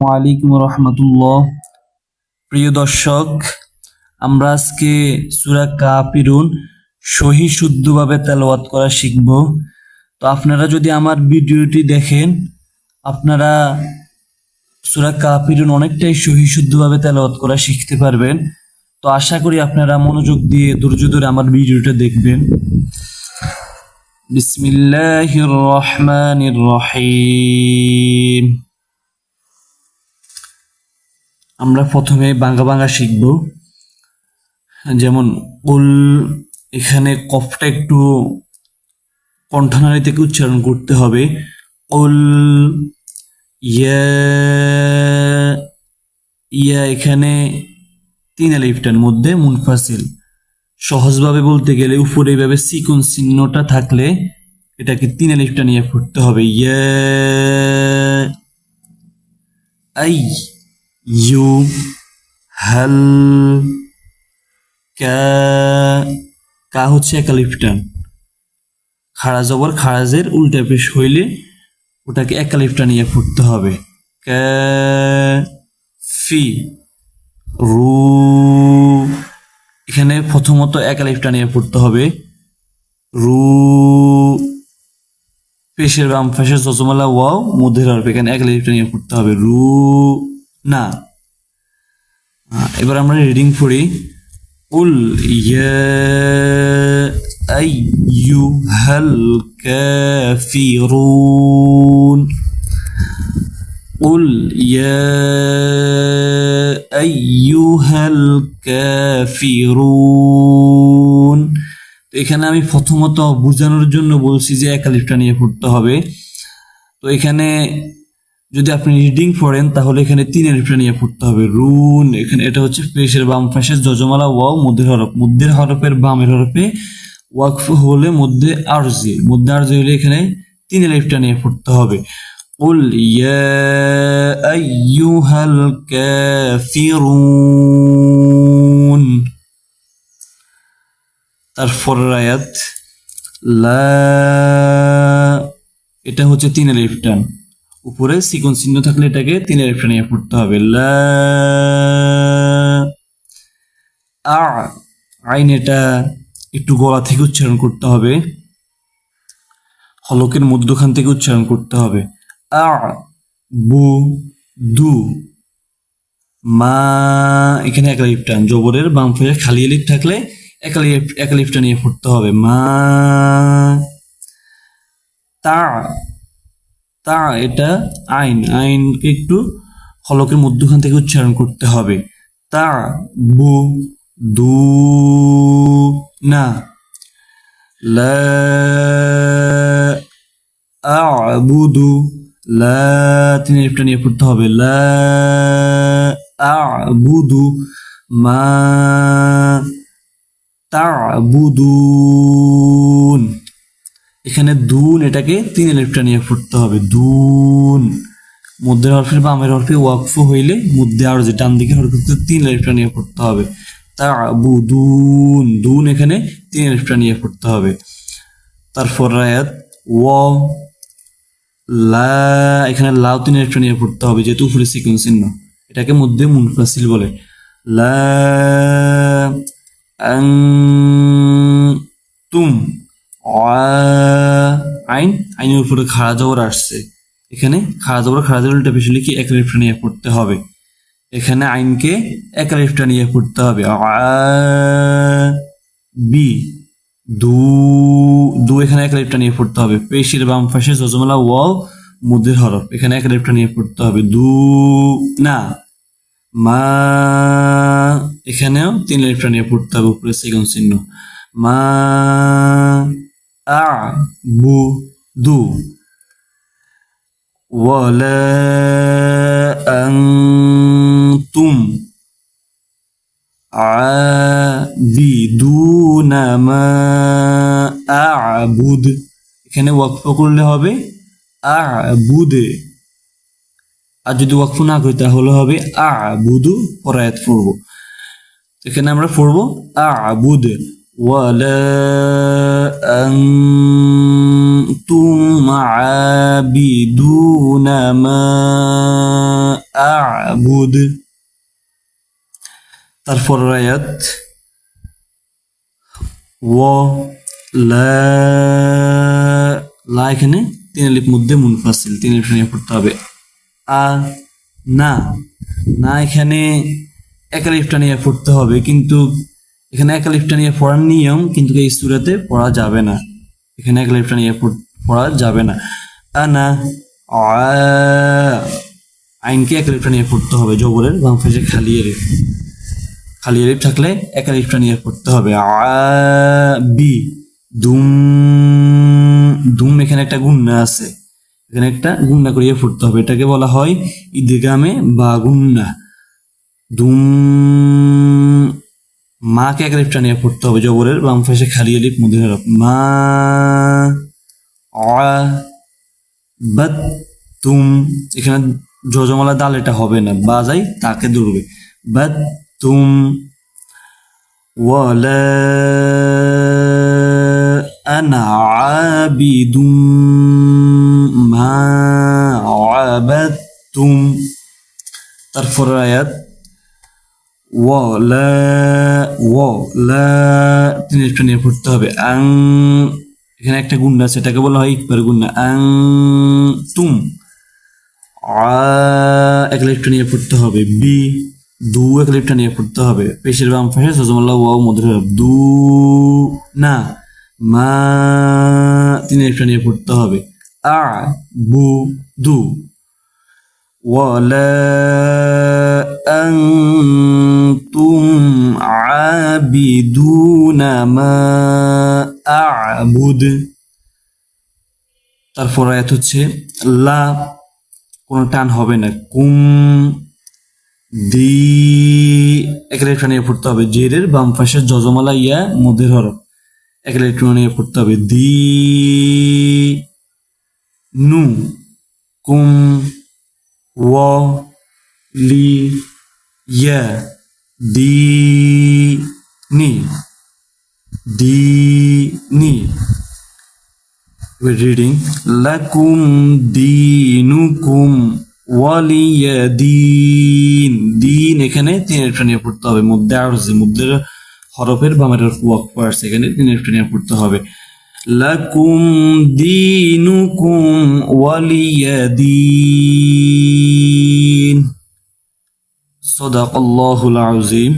ওয়ালাইকুম রহমতুল্লাহ। প্রিয় দর্শক, আমরা আজকে সূরা কাফিরুন সহি শুদ্ধভাবে তেলাওয়াত করা শিখব। তো আপনারা যদি আমার ভিডিওটি দেখেন, আপনারা সূরা কাফিরুন অনেকটাই সহি শুদ্ধভাবে তেলাওয়াত করা শিখতে পারবেন। তো আশা করি আপনারা মনোযোগ দিয়ে ধৈর্য ধরে আমার ভিডিওটা দেখবেন। বিসমিল্লাহির রহমানির রহিম। আমরা প্রথমে বাংলা বাংলা শিখব। যেমন উল, এখানে কফটা একটু কণ্ঠনালী থেকে উচ্চারণ করতে হবে। উল, ইয়া, ইয়া এখানে তিন আলিফটার মধ্যে মুনফাসিল। সহজভাবে বলতে গেলে উপরে এইভাবে চিকন চিহ্নটা থাকলে এটাকে তিন আলিফটা নিয়ে পড়তে হবে। ইয়া, আই, ইউ, হাল, কা, কা হচ্ছে এক আলিফ টান। খাড়া জবর খাড়াজের উল্টা পেশ হইলে ওটাকে এক আলিফ টানিয়ে পড়তে হবে। কা, ফি, রু, এখানে প্রথমত এক আলিফ টানিয়ে পড়তে হবে। রু, পেশের বাম পাশে জজমালা ওয়াও মধ্যের হরফ, এখানে এক আলিফ টানিয়ে পড়তে হবে। রু না। এবার আমরা রিডিং পড়ি। قل يا أيها الكافرون قل يا أيها الكافرون। তো এখানে আমি প্রথমত বোঝানোর জন্য বলছি যে এক আলিফটা নিয়ে পড়তে হবে। তো এখানে যদি আপনি রিডিং পড়েন তাহলে এখানে তিন আলিফটা নিয়ে পড়তে হবে। রুন, এখানে এটা হচ্ছে পেশের বাম পাশে যজমালা ওয়াও মধ্যের হরফ। মধ্যের হরফের বামের হরফে ওয়াকফ হলে মধ্যে আরজি হলে এখানে তিন আলিফটা নিয়ে পড়তে হবে। قل يا أيها الكافرون। তারপর আয়াত লা, এটা হচ্ছে তিন আলিফ টান। উপরে চিকন চিহ্ন থাকলে এটাকে তিন আলিফ টান নিয়ে পড়তে হবে। লা, আ, আইন এটা একটু গলা থেকে উচ্চারণ করতে হবে, হলকের মধ্যখান থেকে উচ্চারণ করতে হবে। আ, বু, দু, মা, এখানে এক আলিফ টান। জবরের বাম পাশে খালি আলিফ থাকলে এক আলিফটা নিয়ে পড়তে হবে। মা, তা, তা এটা আইন, আইনকে একটু হলকের মধ্যখান থেকে উচ্চারণ করতে হবে। তা, বু, দু না। লা আ'বুদু, লা তিন আলিফটা নিয়ে পড়তে হবে। লা আ'বুদু মা তা'বুদুন। এখানে দুন, এটাকে তিন আলিফটা নিয়ে পড়তে হবে। দুন, মধ্যের হরফের বামের হরফে ওয়াকফ হইলে মধ্যে আর যে ডান দিকের হরফে তিন আলিফটা নিয়ে পড়তে হবে। তা'বুদুন, দুন এখানে তিন আলিফটা নিয়ে পড়তে হবে। তারপর আয়াত ওয়া, লা, এখানে লাউ তিন আলিফটা নিয়ে পড়তে হবে যেহেতু উপরে চিকন চিহ্ন, এটাকে মধ্যে মুনফাসিল বলে। লা আনতুম, আইন, আইনের উপরে খাড়া জবর আসছে, এখানে খাড়া জবর উল্টা পেশ লিখে এক আলিফটা নিয়ে পড়তে হবে। এখানে আইনকে এক আলিফটা নিয়ে পড়তে হবে। বি, দু, দু এখানে এক আলিফটা নিয়ে পড়তে হবে। পেশের বাম পাশে যজমালা ওয়াও মধ্যের হরফ, এখানে এক আলিফটা নিয়ে পড়তে হবে। দু না। মা, এখানেও তিন আলিফটা নিয়ে পড়তে হবে উপরে চিকন চিহ্ন। মা আ বু দু। ওয়ালা আনতুম আবিদুনা মা আ'বুদ, এখানে ওয়াকফ করলে হবে আ'বুদে, আর যদি ওয়াকফ না করি তাহলে হবে আ'বুদু, পরায়াত পড়ব। এখানে আমরা পড়ব আ'বুদ। ওয়ালা আনতুম আবিদুনা মা আ'বুদ। তারপর আয়াত ওয়া লা, লা এখানে তিন আলিফ মধ্যে মুনফাসিল, তিন আলিফ নিয়ে পড়তে হবে। আ না, না এখানে এক আলিফটা নিয়ে পড়তে হবে, কিন্তু এখানে এক আলিফটা নিয়ে পড়ার নিয়ম, কিন্তু এই সূরাতে পড়া যাবে না, এখানে এক আলিফটা নিয়ে পড়া যাবে না। আনা আইনকে এক আলিফটা নিয়ে পড়তে হবে, জবরের বাম পাশে খালি আলিফ, খালি আলিফ থাকলে এক আলিফটা নিয়ে পড়তে হবে। বি দুম, দুম এখানে একটা গুন্না আছে, এখানে একটা গুন্না করিয়ে পড়তে হবে, এটাকে বলা হয় ইদগামে বা গুন্না। দুম, মাকে এক আলিফটা নিয়ে পড়তে হবে, জবরের বাম পাশে খালি আলিফ মধ্যে হরফ। মা বাত তুম, এখানে জজমালা দাল এটা হবে না, বাজাই তাকে ধরবে। বাত তুম ওয়ালা আনা আবিদুম মা আবাদতুম। তারপর আয়াত ওয়ালা, ওয়ালা তিন আলিফটা নিয়ে পড়তে হবে। আং, এখানে একটা গুন্না আছে, এটাকে বলা হয় ইকবার গুন্না। আং তুম, এক আলিফটা নিয়ে পড়তে হবে। বি দু, এক আলিফটা নিয়ে পড়তে হবে, পেশের বাম পাশে জজমাল্লাহ ওয়াও মধ্যে হরফ। দু না, মা তিন আলিফটা নিয়ে পড়তে হবে। আ বু দু ওয়ালা আনতুম আবিদুনা মা আ'বুদ। তারপর আয়াত হচ্ছে লা, কোনো টান হবে না। কুম দি, এক আলিফটা নিয়ে পড়তে হবে, জেরের বাম পাশে জজমালা ইয়া মধ্যের হরফ, এক আলিফটা নিয়ে পড়তে হবে। দি নু কুম ওয়া লি ইয়া দি নি, দি নি। We're reading lakum dinukum waliya din। দিন এখানে তিন আলিফটা নিয়ে পড়তে হবে, মধ্যে আরজি, মধ্যের হরফের বামের ওয়াকফ আছে, এখানে তিন আলিফটা নিয়ে পড়তে হবে। লাকুম দিনুকুম ওয়ালিয়া দিন। সাদাকাল্লাহুল আযীম।